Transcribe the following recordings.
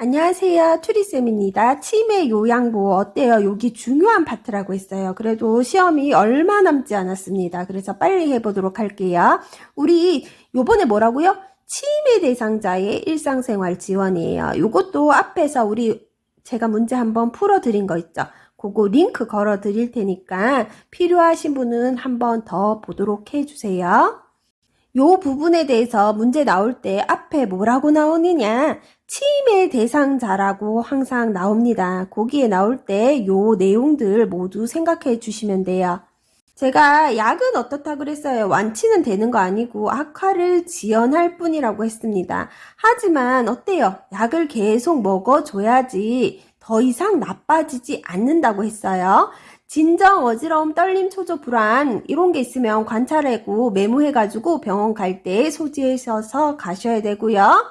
안녕하세요. 추리쌤입니다. 치매 요양보호 어때요? 여기 중요한 파트라고 했어요. 그래도 시험이 얼마 남지 않았습니다. 그래서 빨리 해보도록 할게요. 우리 요번에 뭐라고요? 치매 대상자의 일상생활 지원이에요. 요것도 앞에서 제가 문제 한번 풀어드린 거 있죠? 그거 링크 걸어 드릴 테니까 필요하신 분은 한번 더 보도록 해주세요. 요 부분에 대해서 문제 나올 때 앞에 뭐라고 나오느냐? 치매 대상자라고 항상 나옵니다. 거기에 나올 때 요 내용들 모두 생각해 주시면 돼요. 제가 약은 어떻다 그랬어요? 완치는 되는 거 아니고 악화를 지연할 뿐이라고 했습니다. 하지만 어때요? 약을 계속 먹어줘야지 더 이상 나빠지지 않는다고 했어요. 진정, 어지러움, 떨림, 초조, 불안 이런 게 있으면 관찰하고 메모해가지고 병원 갈 때 소지하셔서 가셔야 되고요.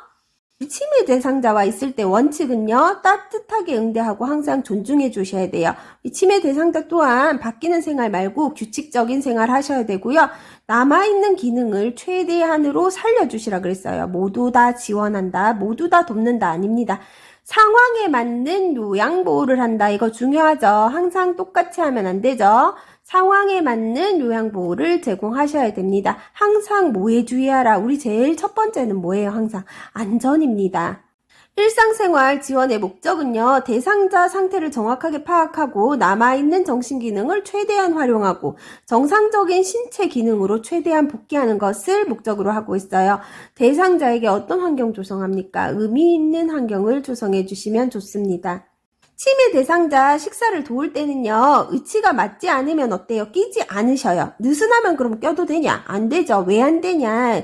치매 대상자와 있을 때 원칙은요, 따뜻하게 응대하고 항상 존중해 주셔야 돼요. 이 치매 대상자 또한 바뀌는 생활 말고 규칙적인 생활 하셔야 되고요. 남아있는 기능을 최대한으로 살려주시라 그랬어요. 모두 다 지원한다, 모두 다 돕는다 아닙니다. 상황에 맞는 요양보호를 한다. 이거 중요하죠. 항상 똑같이 하면 안 되죠. 상황에 맞는 요양보호를 제공하셔야 됩니다. 항상 뭐에 주의하라. 우리 제일 첫 번째는 뭐예요? 항상 안전입니다. 일상생활 지원의 목적은요, 대상자 상태를 정확하게 파악하고 남아있는 정신기능을 최대한 활용하고 정상적인 신체 기능으로 최대한 복귀하는 것을 목적으로 하고 있어요. 대상자에게 어떤 환경 조성합니까? 의미 있는 환경을 조성해 주시면 좋습니다. 치매 대상자 식사를 도울 때는요, 의치가 맞지 않으면 어때요? 끼지 않으셔요. 느슨하면 그럼 껴도 되냐? 안 되죠. 왜 안 되냐?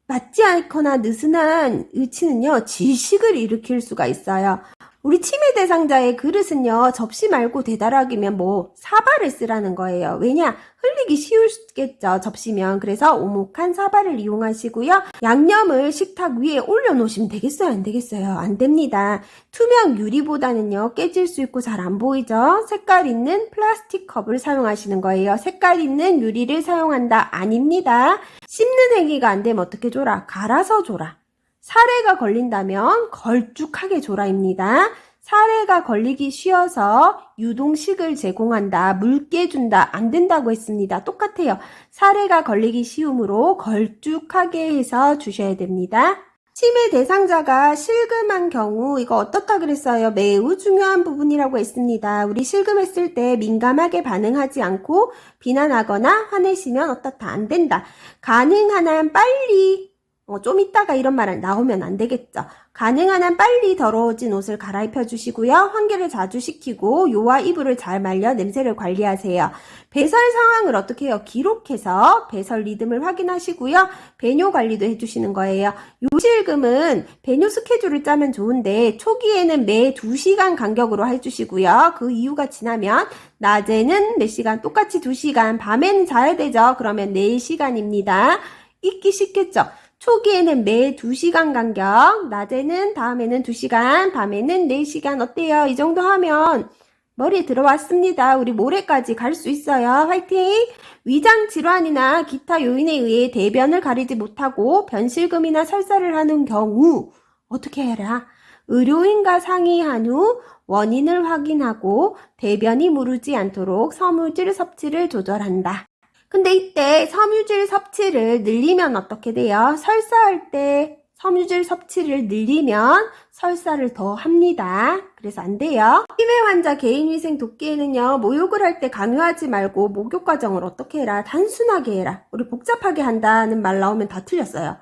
맞지 않거나 느슨한 의치는요, 질식을 일으킬 수가 있어요. 우리 치매 대상자의 그릇은요, 접시 말고 대다락이면 사발을 쓰라는 거예요. 왜냐? 흘리기 쉬우겠죠, 접시면. 그래서 오목한 사발을 이용하시고요. 양념을 식탁 위에 올려놓으시면 되겠어요, 안 되겠어요? 안 됩니다. 투명 유리보다는요, 깨질 수 있고 잘 안 보이죠? 색깔 있는 플라스틱 컵을 사용하시는 거예요. 색깔 있는 유리를 사용한다? 아닙니다. 씹는 행위가 안 되면 어떻게 줘라? 갈아서 줘라. 사례가 걸린다면 걸쭉하게 줘라입니다. 사례가 걸리기 쉬워서 유동식을 제공한다, 묽게 준다, 안 된다고 했습니다. 똑같아요. 사례가 걸리기 쉬우므로 걸쭉하게 해서 주셔야 됩니다. 치매 대상자가 실금한 경우 이거 어떻다 그랬어요? 매우 중요한 부분이라고 했습니다. 우리 실금했을 때 민감하게 반응하지 않고 비난하거나 화내시면 어떻다 안 된다. 가능한 한 빨리 좀 이따가 이런 말 나오면 안 되겠죠. 가능한 한 빨리 더러워진 옷을 갈아입혀 주시고요. 환기를 자주 시키고 요와 이불을 잘 말려 냄새를 관리하세요. 배설 상황을 어떻게 해요? 기록해서 배설 리듬을 확인하시고요. 배뇨 관리도 해주시는 거예요. 요실금은 배뇨 스케줄을 짜면 좋은데 초기에는 매 2시간 간격으로 해주시고요. 그 이유가 지나면 낮에는 몇 시간, 똑같이 2시간, 밤에는 자야 되죠. 그러면 4시간입니다. 잊기 쉽겠죠? 초기에는 매 2시간 간격, 낮에는 다음에는 2시간, 밤에는 4시간 어때요? 이 정도 하면 머리에 들어왔습니다. 우리 모레까지 갈 수 있어요. 화이팅! 위장 질환이나 기타 요인에 의해 대변을 가리지 못하고 변실금이나 설사를 하는 경우 어떻게 해라? 의료인과 상의한 후 원인을 확인하고 대변이 무르지 않도록 섬유질 섭취를 조절한다. 근데 이때 섬유질 섭취를 늘리면 어떻게 돼요? 설사할 때 섬유질 섭취를 늘리면 설사를 더 합니다. 그래서 안 돼요. 치매 환자 개인위생 돕기에는요, 목욕을 할 때 강요하지 말고 목욕 과정을 어떻게 해라? 단순하게 해라. 우리 복잡하게 한다는 말 나오면 다 틀렸어요.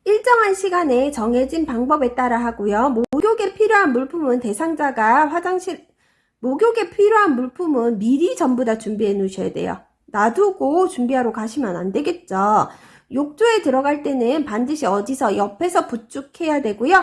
일정한 시간에 정해진 방법에 따라 하고요. 목욕에 필요한 물품은 목욕에 필요한 물품은 미리 전부 다 준비해 놓으셔야 돼요. 놔두고 준비하러 가시면 안 되겠죠. 욕조에 들어갈 때는 반드시 어디서 옆에서 부축해야 되고요.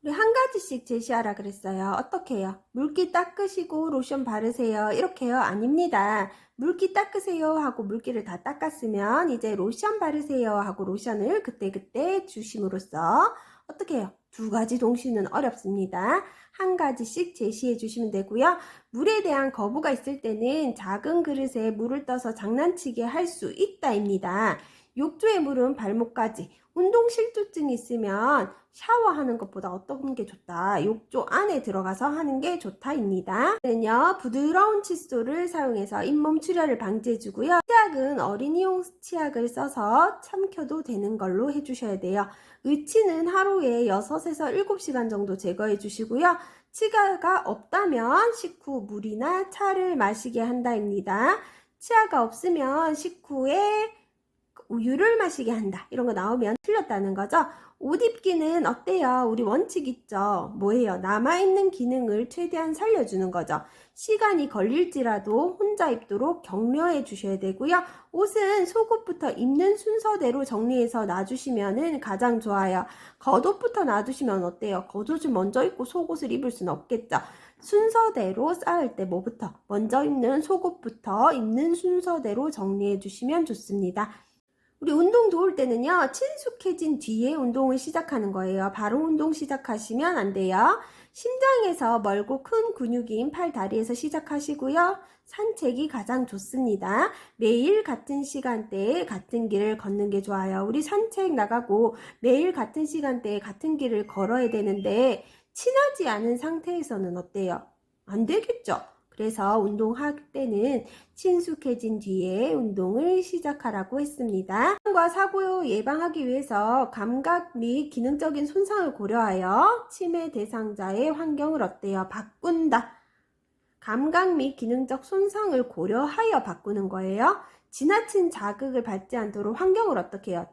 우리 한 가지씩 제시하라 그랬어요. 어떻게 해요? 물기 닦으시고 로션 바르세요. 이렇게요? 아닙니다. 물기 닦으세요 하고 물기를 다 닦았으면 이제 로션 바르세요 하고 로션을 그때그때 주심으로써 어떻게 해요? 2가지 동시는 어렵습니다. 한 가지씩 제시해 주시면 되고요. 물에 대한 거부가 있을 때는 작은 그릇에 물을 떠서 장난치게 할 수 있다입니다. 욕조의 물은 발목까지. 운동 실조증이 있으면 샤워하는 것보다 어떤 게 좋다? 욕조 안에 들어가서 하는 게 좋다입니다. 는요, 부드러운 칫솔을 사용해서 잇몸 출혈을 방지해주고요. 치약은 어린이용 치약을 써서 삼켜도 되는 걸로 해주셔야 돼요. 의치는 하루에 6에서 7시간 정도 제거해 주시고요. 치아가 없다면 식후 물이나 차를 마시게 한다입니다. 치아가 없으면 식후에 우유를 마시게 한다. 이런 거 나오면 틀렸다는 거죠. 옷 입기는 어때요? 우리 원칙 있죠? 뭐예요? 남아있는 기능을 최대한 살려주는 거죠. 시간이 걸릴지라도 혼자 입도록 격려해 주셔야 되고요. 옷은 속옷부터 입는 순서대로 정리해서 놔주시면 가장 좋아요. 겉옷부터 놔두시면 어때요? 겉옷을 먼저 입고 속옷을 입을 수는 없겠죠. 순서대로 쌓을 때 뭐부터? 먼저 입는 속옷부터 입는 순서대로 정리해 주시면 좋습니다. 우리 운동 도울 때는요, 친숙해진 뒤에 운동을 시작하는 거예요. 바로 운동 시작하시면 안 돼요. 심장에서 멀고 큰 근육인 팔, 다리에서 시작하시고요. 산책이 가장 좋습니다. 매일 같은 시간대에 같은 길을 걷는 게 좋아요. 우리 산책 나가고 매일 같은 시간대에 같은 길을 걸어야 되는데 친하지 않은 상태에서는 어때요? 안 되겠죠? 그래서 운동할 때는 친숙해진 뒤에 운동을 시작하라고 했습니다. 사고 예방하기 위해서 감각 및 기능적인 손상을 고려하여 치매 대상자의 환경을 어때요? 바꾼다. 감각 및 기능적 손상을 고려하여 바꾸는 거예요. 지나친 자극을 받지 않도록 환경을 어떻게 해요?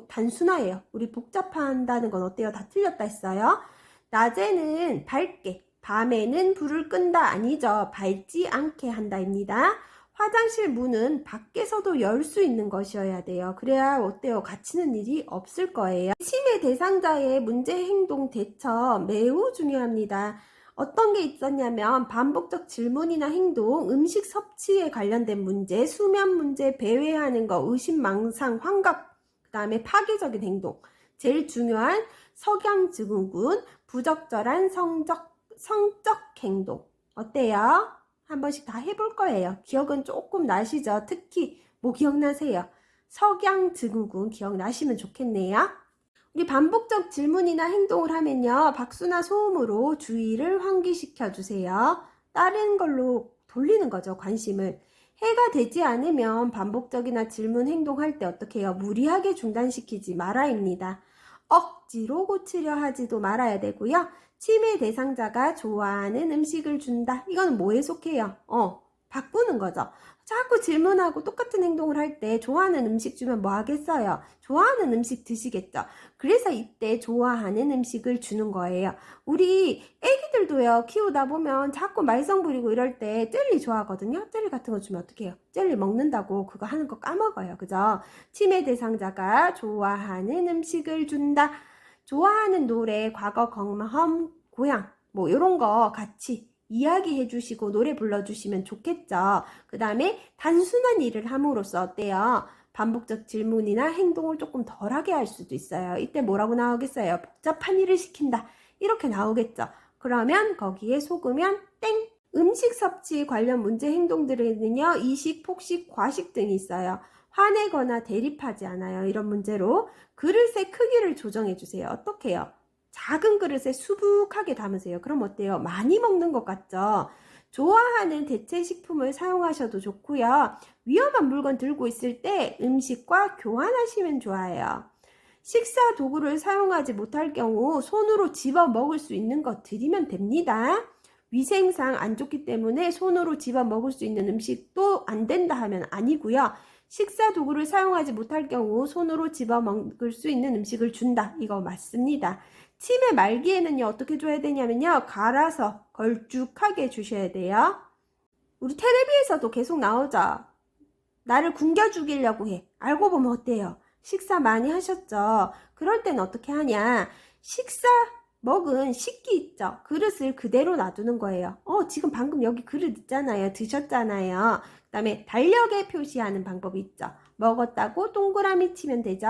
단순화해요. 우리 복잡한다는 건 어때요? 다 틀렸다 했어요. 낮에는 밝게, 밤에는 불을 끈다 아니죠. 밝지 않게 한다입니다. 화장실 문은 밖에서도 열 수 있는 것이어야 돼요. 그래야 어때요? 갇히는 일이 없을 거예요. 치매 대상자의 문제 행동 대처 매우 중요합니다. 어떤 게 있었냐면 반복적 질문이나 행동, 음식 섭취에 관련된 문제, 수면 문제, 배회하는 거, 의심망상, 환각, 그 다음에 파괴적인 행동. 제일 중요한 석양증후군, 부적절한 성적 행동. 어때요? 한 번씩 다 해볼 거예요. 기억은 조금 나시죠? 특히 뭐 기억나세요? 석양증후군 기억나시면 좋겠네요. 우리 반복적 질문이나 행동을 하면요, 박수나 소음으로 주의를 환기시켜 주세요. 다른 걸로 돌리는 거죠, 관심을. 해가 되지 않으면 반복적이나 질문 행동할 때 어떻게 해요? 무리하게 중단시키지 말아입니다. 억지로 고치려 하지도 말아야 되고요. 치매 대상자가 좋아하는 음식을 준다. 이건 뭐에 속해요? 바꾸는 거죠. 자꾸 질문하고 똑같은 행동을 할 때 좋아하는 음식 주면 뭐 하겠어요? 좋아하는 음식 드시겠죠? 그래서 이때 좋아하는 음식을 주는 거예요. 우리 애기들도요, 키우다 보면 자꾸 말썽 부리고 이럴 때 젤리 좋아하거든요? 젤리 같은 거 주면 어떻게 해요? 젤리 먹는다고 그거 하는 거 까먹어요. 그죠? 치매 대상자가 좋아하는 음식을 준다. 좋아하는 노래, 과거 경험, 고향, 뭐 이런 거 같이 이야기해 주시고 노래 불러주시면 좋겠죠. 그 다음에 단순한 일을 함으로써 어때요? 반복적 질문이나 행동을 조금 덜하게 할 수도 있어요. 이때 뭐라고 나오겠어요? 복잡한 일을 시킨다. 이렇게 나오겠죠. 그러면 거기에 속으면 땡! 음식 섭취 관련 문제 행동들에는요, 이식, 폭식, 과식 등이 있어요. 화내거나 대립하지 않아요. 이런 문제로 그릇의 크기를 조정해 주세요. 어떻게 해요? 작은 그릇에 수북하게 담으세요. 그럼 어때요? 많이 먹는 것 같죠? 좋아하는 대체 식품을 사용하셔도 좋고요. 위험한 물건 들고 있을 때 음식과 교환하시면 좋아요. 식사 도구를 사용하지 못할 경우 손으로 집어 먹을 수 있는 것 드리면 됩니다. 위생상 안 좋기 때문에 손으로 집어 먹을 수 있는 음식도 안 된다 하면 아니고요. 식사 도구를 사용하지 못할 경우 손으로 집어 먹을 수 있는 음식을 준다. 이거 맞습니다. 치매 말기에는요, 어떻게 줘야 되냐면요, 갈아서 걸쭉하게 주셔야 돼요. 우리 텔레비에서도 계속 나오죠. 나를 굶겨 죽이려고 해. 알고 보면 어때요? 식사 많이 하셨죠? 그럴 땐 어떻게 하냐? 먹은 식기 있죠? 그릇을 그대로 놔두는 거예요. 지금 방금 여기 그릇 있잖아요. 드셨잖아요. 그 다음에 달력에 표시하는 방법이 있죠. 먹었다고 동그라미 치면 되죠.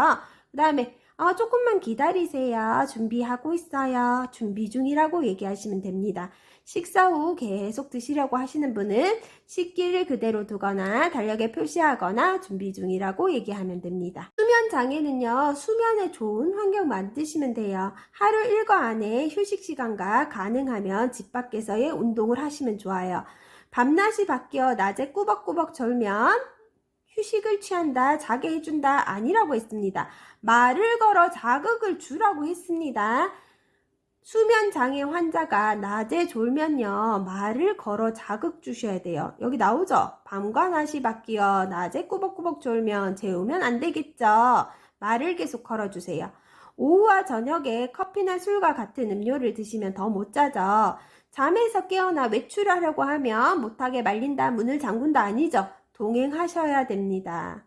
그 다음에 조금만 기다리세요. 준비하고 있어요. 준비 중이라고 얘기하시면 됩니다. 식사 후 계속 드시려고 하시는 분은 식기를 그대로 두거나 달력에 표시하거나 준비 중이라고 얘기하면 됩니다. 수면 장애는요, 수면에 좋은 환경 만드시면 돼요. 하루 일과 안에 휴식 시간과 가능하면 집 밖에서의 운동을 하시면 좋아요. 밤낮이 바뀌어 낮에 꾸벅꾸벅 졸면 휴식을 취한다, 자게 해준다 아니라고 했습니다. 말을 걸어 자극을 주라고 했습니다. 수면 장애 환자가 낮에 졸면요, 말을 걸어 자극 주셔야 돼요. 여기 나오죠? 밤과 낮이 바뀌어 낮에 꾸벅꾸벅 졸면 재우면 안 되겠죠? 말을 계속 걸어주세요. 오후와 저녁에 커피나 술과 같은 음료를 드시면 더 못 자죠. 잠에서 깨어나 외출하려고 하면 못하게 말린다, 문을 잠근다 아니죠? 동행하셔야 됩니다.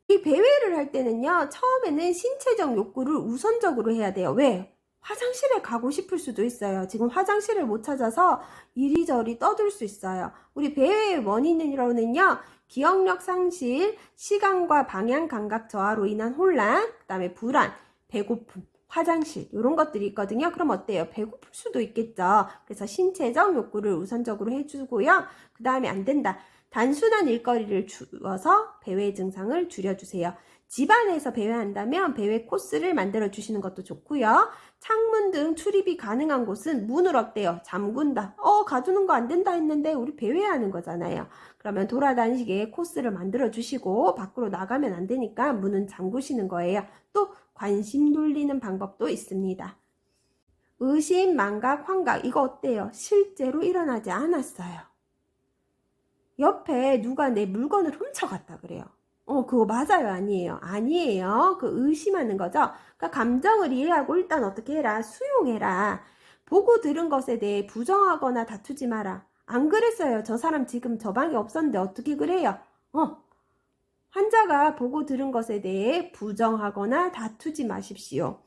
이 배회를 할 때는요, 처음에는 신체적 욕구를 우선적으로 해야 돼요. 왜? 화장실에 가고 싶을 수도 있어요. 지금 화장실을 못 찾아서 이리저리 떠들 수 있어요. 우리 배회의 원인으로는요, 기억력 상실, 시간과 방향 감각 저하로 인한 혼란, 그 다음에 불안, 배고픔, 화장실 이런 것들이 있거든요. 그럼 어때요? 배고플 수도 있겠죠. 그래서 신체적 욕구를 우선적으로 해주고요. 그 다음에 안 된다. 단순한 일거리를 주어서 배회 증상을 줄여주세요. 집안에서 배회한다면 배회 코스를 만들어 주시는 것도 좋고요. 창문 등 출입이 가능한 곳은 문을 어때요? 잠근다. 가두는 거 안 된다 했는데 우리 배회하는 거잖아요. 그러면 돌아다니시게 코스를 만들어 주시고 밖으로 나가면 안 되니까 문은 잠그시는 거예요. 또 관심 돌리는 방법도 있습니다. 의심, 망각, 환각 이거 어때요? 실제로 일어나지 않았어요. 옆에 누가 내 물건을 훔쳐갔다 그래요. 그거 맞아요? 아니에요? 아니에요. 그 의심하는 거죠. 그러니까 감정을 이해하고 일단 어떻게 해라? 수용해라. 보고 들은 것에 대해 부정하거나 다투지 마라. 안 그랬어요. 저 사람 지금 저 방에 없었는데 어떻게 그래요? 환자가 보고 들은 것에 대해 부정하거나 다투지 마십시오.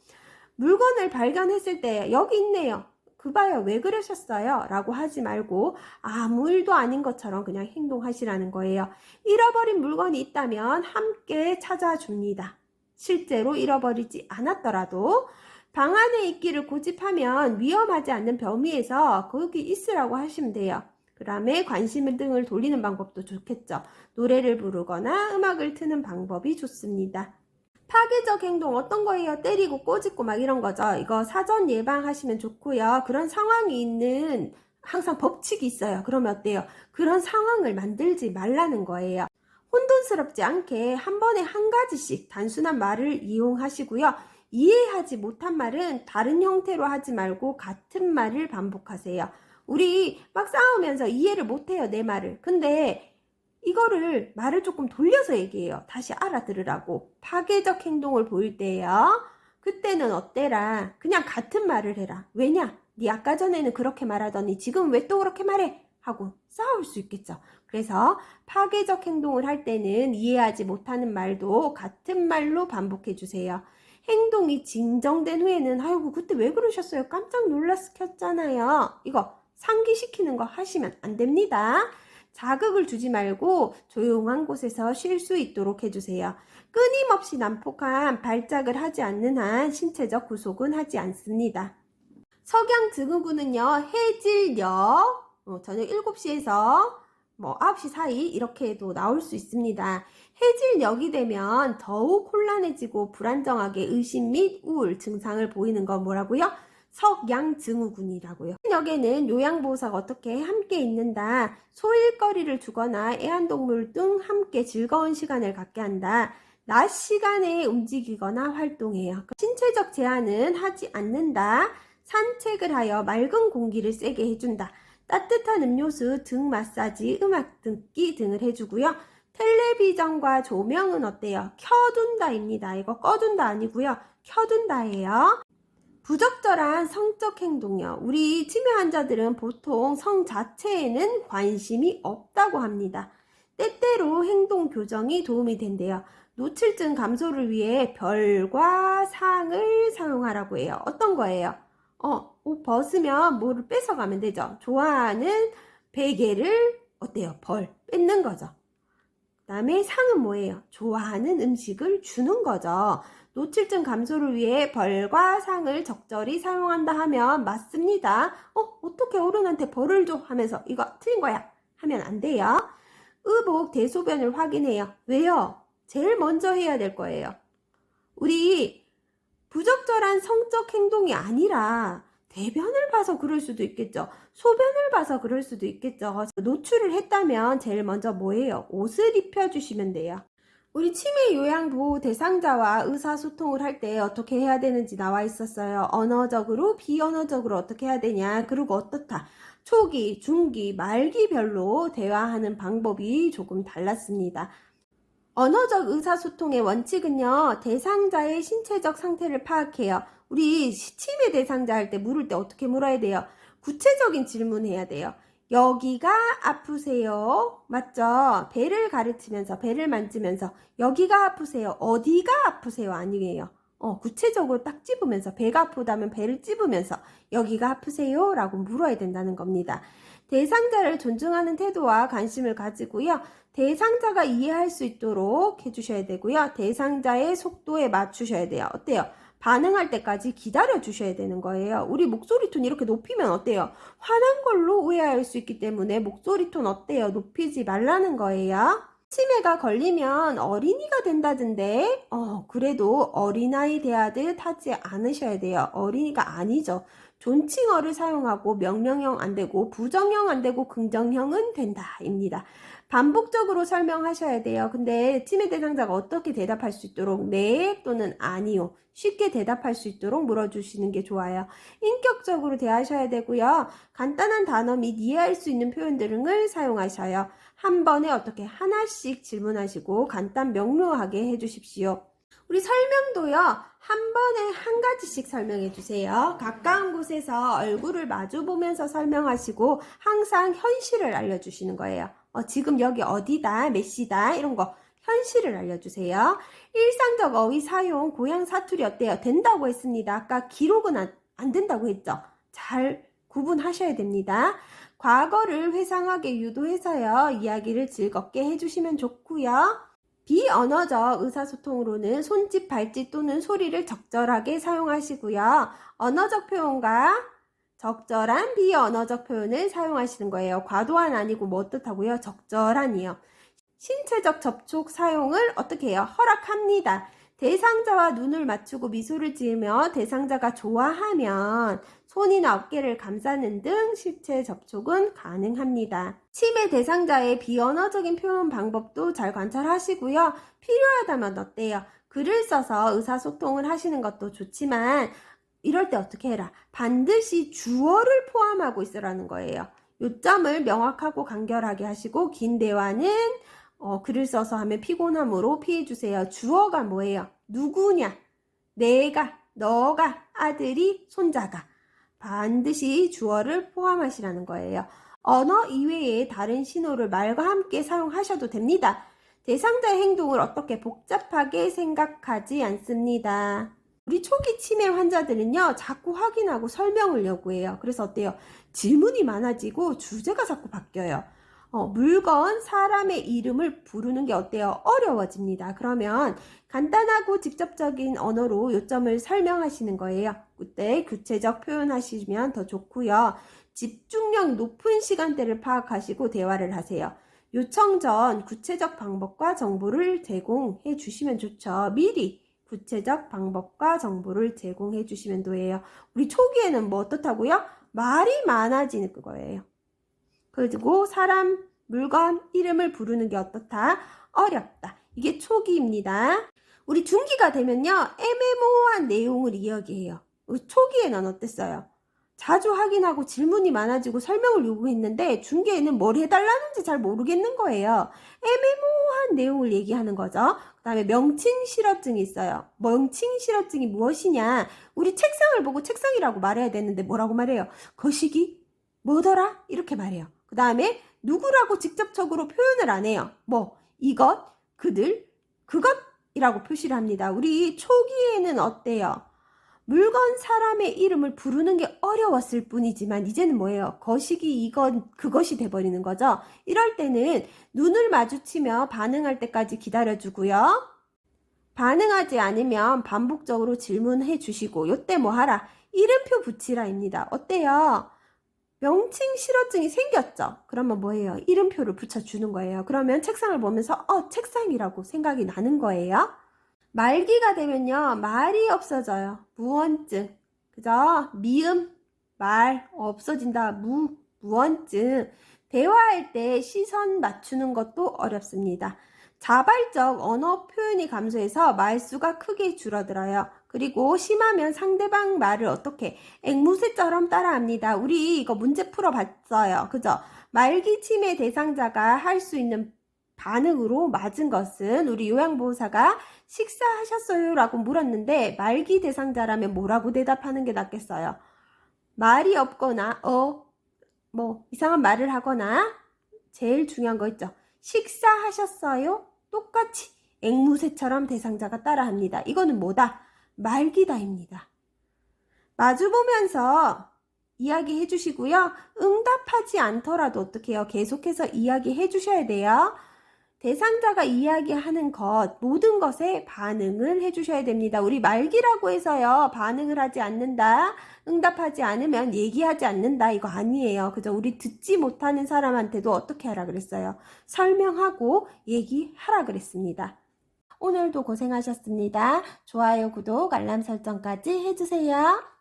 물건을 발견했을 때 여기 있네요. 그 봐요. 왜 그러셨어요? 라고 하지 말고 아무 일도 아닌 것처럼 그냥 행동하시라는 거예요. 잃어버린 물건이 있다면 함께 찾아줍니다. 실제로 잃어버리지 않았더라도 방 안에 있기를 고집하면 위험하지 않는 범위에서 거기 있으라고 하시면 돼요. 그 다음에 관심 등을 돌리는 방법도 좋겠죠. 노래를 부르거나 음악을 트는 방법이 좋습니다. 파괴적 행동 어떤 거예요? 때리고 꼬집고 막 이런 거죠. 이거 사전 예방하시면 좋고요. 그런 상황이 있는 항상 법칙이 있어요. 그러면 어때요? 그런 상황을 만들지 말라는 거예요. 혼돈스럽지 않게 한 번에 한 가지씩 단순한 말을 이용하시고요. 이해하지 못한 말은 다른 형태로 하지 말고 같은 말을 반복하세요. 우리 막 싸우면서 이해를 못해요, 내 말을. 근데 이거를 말을 조금 돌려서 얘기해요. 다시 알아들으라고. 파괴적 행동을 보일 때요. 그때는 어때라. 그냥 같은 말을 해라. 왜냐? 네 아까 전에는 그렇게 말하더니 지금 왜 또 그렇게 말해? 하고 싸울 수 있겠죠. 그래서 파괴적 행동을 할 때는 이해하지 못하는 말도 같은 말로 반복해 주세요. 행동이 진정된 후에는 아이고 그때 왜 그러셨어요? 깜짝 놀랐었잖아요. 이거 상기시키는 거 하시면 안 됩니다. 자극을 주지 말고 조용한 곳에서 쉴 수 있도록 해주세요. 끊임없이 난폭한 발작을 하지 않는 한 신체적 구속은 하지 않습니다. 석양 증후군은요, 해질녘 저녁 7시에서 9시 사이 이렇게도 나올 수 있습니다. 해질녘이 되면 더욱 혼란해지고 불안정하게 의심 및 우울 증상을 보이는 건 뭐라고요? 석양증후군이라고요. 역에는 요양보호사가 어떻게 함께 있는다. 소일거리를 주거나 애완동물 등 함께 즐거운 시간을 갖게 한다. 낮 시간에 움직이거나 활동해요. 신체적 제한은 하지 않는다. 산책을 하여 맑은 공기를 쐬게 해준다. 따뜻한 음료수, 등 마사지, 음악 듣기 등을 해주고요. 텔레비전과 조명은 어때요? 켜둔다입니다. 이거 꺼둔다 아니고요. 켜둔다예요. 부적절한 성적 행동이요. 우리 치매 환자들은 보통 성 자체에는 관심이 없다고 합니다. 때때로 행동 교정이 도움이 된대요. 노출증 감소를 위해 별과 상을 사용하라고 해요. 어떤 거예요? 옷 벗으면 뭐를 뺏어가면 되죠. 좋아하는 베개를 어때요? 벌 뺏는 거죠. 그다음에 상은 뭐예요? 좋아하는 음식을 주는 거죠. 노출증 감소를 위해 벌과 상을 적절히 사용한다 하면 맞습니다. 어떻게 어른한테 벌을 줘? 하면서 이거 틀린 거야 하면 안 돼요. 의복 대소변을 확인해요. 왜요? 제일 먼저 해야 될 거예요. 우리 부적절한 성적 행동이 아니라 대변을 봐서 그럴 수도 있겠죠. 소변을 봐서 그럴 수도 있겠죠. 노출을 했다면 제일 먼저 뭐예요? 옷을 입혀주시면 돼요. 우리 치매 요양보호 대상자와 의사소통을 할 때 어떻게 해야 되는지 나와 있었어요. 언어적으로, 비언어적으로 어떻게 해야 되냐, 그리고 어떻다. 초기, 중기, 말기별로 대화하는 방법이 조금 달랐습니다. 언어적 의사소통의 원칙은요, 대상자의 신체적 상태를 파악해요. 우리 치매 대상자 할 때 물을 때 어떻게 물어야 돼요? 구체적인 질문해야 돼요. 여기가 아프세요? 맞죠? 배를 가르치면서, 배를 만지면서, 여기가 아프세요? 어디가 아프세요? 아니에요. 구체적으로 딱 찝으면서, 배가 아프다면 배를 찝으면서, 여기가 아프세요? 라고 물어야 된다는 겁니다. 대상자를 존중하는 태도와 관심을 가지고요. 대상자가 이해할 수 있도록 해주셔야 되고요. 대상자의 속도에 맞추셔야 돼요. 어때요? 반응할 때까지 기다려 주셔야 되는 거예요. 우리 목소리 톤 이렇게 높이면 어때요? 화난 걸로 오해할 수 있기 때문에 목소리 톤 어때요? 높이지 말라는 거예요. 치매가 걸리면 어린이가 된다던데 그래도 어린아이 대하듯 하지 않으셔야 돼요. 어린이가 아니죠. 존칭어를 사용하고 명령형 안 되고 부정형 안 되고 긍정형은 된다 입니다. 반복적으로 설명하셔야 돼요. 근데 치매 대상자가 어떻게 대답할 수 있도록 네 또는 아니요 쉽게 대답할 수 있도록 물어주시는 게 좋아요. 인격적으로 대하셔야 되고요. 간단한 단어 및 이해할 수 있는 표현 등을 사용하셔요. 한 번에 어떻게 하나씩 질문하시고 간단 명료하게 해주십시오. 우리 설명도요, 한 번에 한 가지씩 설명해 주세요. 가까운 곳에서 얼굴을 마주 보면서 설명하시고 항상 현실을 알려주시는 거예요. 지금 여기 어디다, 몇 시다, 이런 거 현실을 알려주세요. 일상적 어휘 사용, 고양 사투리 어때요? 된다고 했습니다. 아까 기록은 안 된다고 했죠? 잘 구분하셔야 됩니다. 과거를 회상하게 유도해서요, 이야기를 즐겁게 해주시면 좋고요. 비언어적 의사소통으로는 손짓, 발짓 또는 소리를 적절하게 사용하시고요. 언어적 표현과 적절한 비언어적 표현을 사용하시는 거예요. 과도한 아니고 뭐 어떻다고요? 적절한이요. 신체적 접촉 사용을 어떻게 해요? 허락합니다. 대상자와 눈을 맞추고 미소를 지으며 대상자가 좋아하면 손이나 어깨를 감싸는 등 신체 접촉은 가능합니다. 치매 대상자의 비언어적인 표현 방법도 잘 관찰하시고요. 필요하다면 어때요? 글을 써서 의사소통을 하시는 것도 좋지만 이럴 때 어떻게 해라? 반드시 주어를 포함하고 있으라는 거예요. 요점을 명확하고 간결하게 하시고 긴 대화는 글을 써서 하면 피곤함으로 피해주세요. 주어가 뭐예요? 누구냐? 내가, 너가, 아들이, 손자가. 반드시 주어를 포함하시라는 거예요. 언어 이외에 다른 신호를 말과 함께 사용하셔도 됩니다. 대상자의 행동을 어떻게 복잡하게 생각하지 않습니다. 우리 초기 치매 환자들은요, 자꾸 확인하고 설명을 요구해요. 그래서 어때요? 질문이 많아지고 주제가 자꾸 바뀌어요. 물건, 사람의 이름을 부르는 게 어때요? 어려워집니다. 그러면 간단하고 직접적인 언어로 요점을 설명하시는 거예요. 그때 구체적 표현하시면 더 좋고요. 집중력 높은 시간대를 파악하시고 대화를 하세요. 요청 전 구체적 방법과 정보를 제공해 주시면 좋죠. 미리 구체적 방법과 정보를 제공해 주시면 돼요. 우리 초기에는 뭐 어떻다고요? 말이 많아지는 거예요. 그리고 사람, 물건, 이름을 부르는 게 어떻다? 어렵다. 이게 초기입니다. 우리 중기가 되면요, 애매모호한 내용을 이야기해요. 우리 초기에는 어땠어요? 자주 확인하고 질문이 많아지고 설명을 요구했는데 중기에는 뭘 해달라는지 잘 모르겠는 거예요. 애매모호한 내용을 얘기하는 거죠. 그 다음에 명칭실어증이 있어요. 명칭실어증이 무엇이냐? 우리 책상을 보고 책상이라고 말해야 되는데 뭐라고 말해요? 거시기? 뭐더라? 이렇게 말해요. 그 다음에 누구라고 직접적으로 표현을 안 해요. 뭐 이것, 그들, 그것이라고 표시를 합니다. 우리 초기에는 어때요? 물건, 사람의 이름을 부르는 게 어려웠을 뿐이지만 이제는 뭐예요? 거시기 이건 그것이 돼버리는 거죠. 이럴 때는 눈을 마주치며 반응할 때까지 기다려주고요. 반응하지 않으면 반복적으로 질문해 주시고 요때 뭐 하라? 이름표 붙이라입니다. 어때요? 명칭 실어증이 생겼죠? 그러면 뭐예요? 이름표를 붙여주는 거예요. 그러면 책상을 보면서 책상이라고 생각이 나는 거예요. 말기가 되면요, 말이 없어져요. 무언증. 그죠? 미음, 말, 없어진다. 무언증. 대화할 때 시선 맞추는 것도 어렵습니다. 자발적 언어 표현이 감소해서 말수가 크게 줄어들어요. 그리고 심하면 상대방 말을 어떻게 앵무새처럼 따라합니다. 우리 이거 문제 풀어봤어요. 그죠? 말기 치매 대상자가 할 수 있는 반응으로 맞은 것은 우리 요양보호사가 식사하셨어요? 라고 물었는데 말기 대상자라면 뭐라고 대답하는 게 낫겠어요? 말이 없거나 뭐 이상한 말을 하거나 제일 중요한 거 있죠. 식사하셨어요? 똑같이 앵무새처럼 대상자가 따라합니다. 이거는 뭐다? 말기다입니다. 마주보면서 이야기해 주시고요. 응답하지 않더라도 어떻게 해요? 계속해서 이야기해 주셔야 돼요. 대상자가 이야기하는 것, 모든 것에 반응을 해주셔야 됩니다. 우리 말기라고 해서요, 반응을 하지 않는다, 응답하지 않으면 얘기하지 않는다, 이거 아니에요. 그죠? 우리 듣지 못하는 사람한테도 어떻게 하라 그랬어요? 설명하고 얘기하라 그랬습니다. 오늘도 고생하셨습니다. 좋아요, 구독, 알람 설정까지 해주세요.